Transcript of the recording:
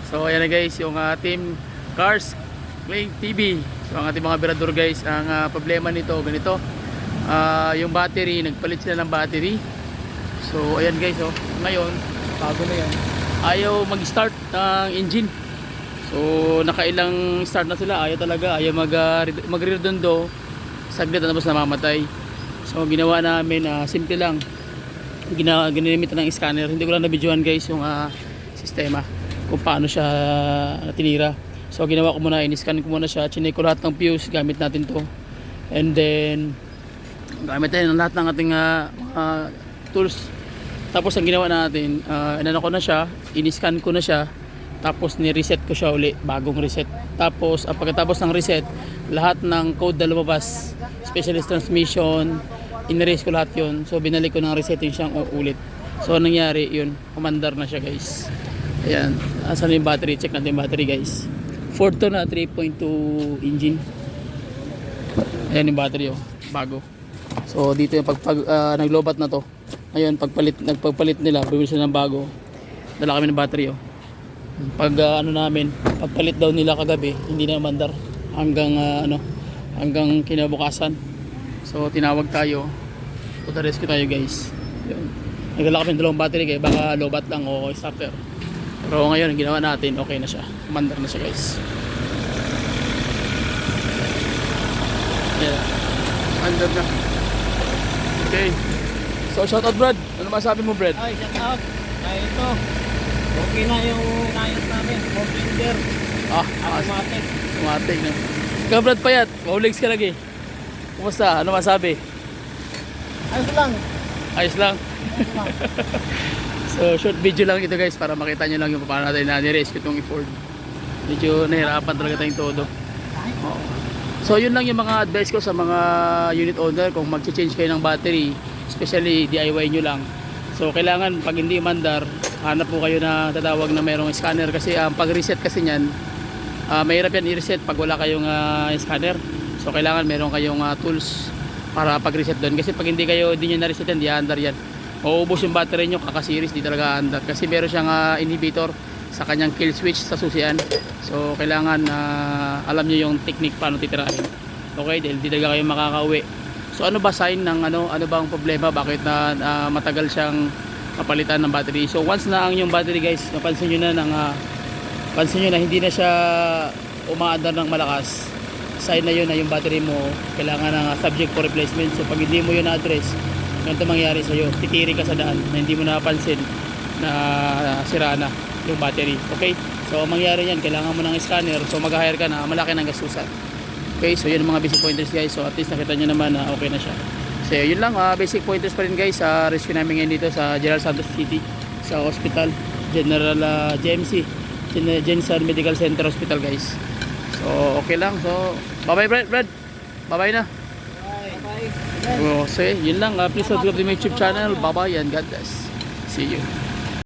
So ayan na guys, yung Team Cars Playing TV. So ang ating mga birador guys, ang problema nito ganito. Yung battery, nagpalit sila ng battery. So ayan guys, oh. Ngayon, bago na yan. Ayaw mag-start ng engine. So nakailang start na sila, ayaw talaga, ayaw magredondo. Saglit na tapos namamatay. So ginawa namin, simple lang. Ginamit ng scanner. Hindi ko lang na-videoan guys yung sistema kung paano siya tinira. So ginawa ko muna, in-scan ko muna siya, chinek ko lahat ng fuse, gamit natin to. And then gamit natin lahat ng ating tools. Tapos ang ginawa natin, inano ko na siya, in-scan ko na siya, tapos ni-reset ko siya uli, bagong reset. Tapos pagkatapos ng reset, lahat ng code na lumabas, specialist transmission, in-erase ko lahat yun. So binalik ko ng resetting siyang ulit. So nangyari yun, commander na siya guys. Ayan, asan yung battery? Check natin yung battery guys. Ford to na 3.2 engine. Ayan yung battery, oh, bago. So dito yung naglobat na to. Ngayon nagpagpalit nila, bumili sila ng bago. Dala kami ng battery, oh. Pagpalit daw nila kagabi, hindi na umandar hanggang hanggang kinabukasan. So tinawag tayo, to the rescue tayo guys. Yun. Nagdala kami ng dalawang battery kaya baka lobat lang o starter. Pero ngayon ang ginawa natin, okay na siya, umandar na siya guys. Yeah, umandar na. Okay. So shout out Brad, ano masabi mo Brad? Ay, shout out. Ay ito, okay na yung nayos namin, Fortender. Automatic. Automatic na. Ikaw Brad Payat, mauligs ka lagi. Kumusta? Ano masabi? Ayos lang. Ayos lang. So short video lang ito guys para makita nyo lang yung paano natin na-rescue itong Ford. Medyo nahirapan talaga tayong todo. So yun lang yung mga advice ko sa mga unit owner kung mag-change kayo ng battery, especially DIY nyo lang. So kailangan pag hindi umandar, hanap po kayo na tatawag na mayroong scanner kasi pag reset kasi nyan, mahirap yan i-reset pag wala kayong scanner. So kailangan meron kayong tools para pag-reset doon kasi pag hindi nyo na-reset yan, di andar yan. Mauubos yung battery nyo, kaka-series, di talaga andar kasi meron siyang inhibitor sa kanyang kill switch sa susian. So kailangan alam nyo yung technique paano titirahin. Okay, dahil di talaga kayo makakauwi. So ano ba sign ng ano bang problema, bakit na matagal siyang kapalitan ng battery? So once na ang yung battery guys, napansin nyo na hindi na siya umaandar ng malakas, sign na yun na yung battery mo kailangan ng subject for replacement. So pag hindi mo yun na-address, ganito mangyari sa'yo, titiri ka sa daan na hindi mo napansin na sira na yung battery. Okay, so mangyari yan, kailangan mo ng scanner, so mag-hire ka na, malaki ng gastusan. Okay, so yun ang mga basic pointers guys. So at least nakita nyo naman na okay na siya. So yun lang, basic pointers pa rin guys sa rescue namin ngayon dito sa General Santos City, sa hospital General JMC, Jensen Medical Center Hospital guys. So okay lang, so bye bye Brad, bye bye na. Bye. So yun lang, please subscribe to my YouTube channel. Bye bye and God bless. See you.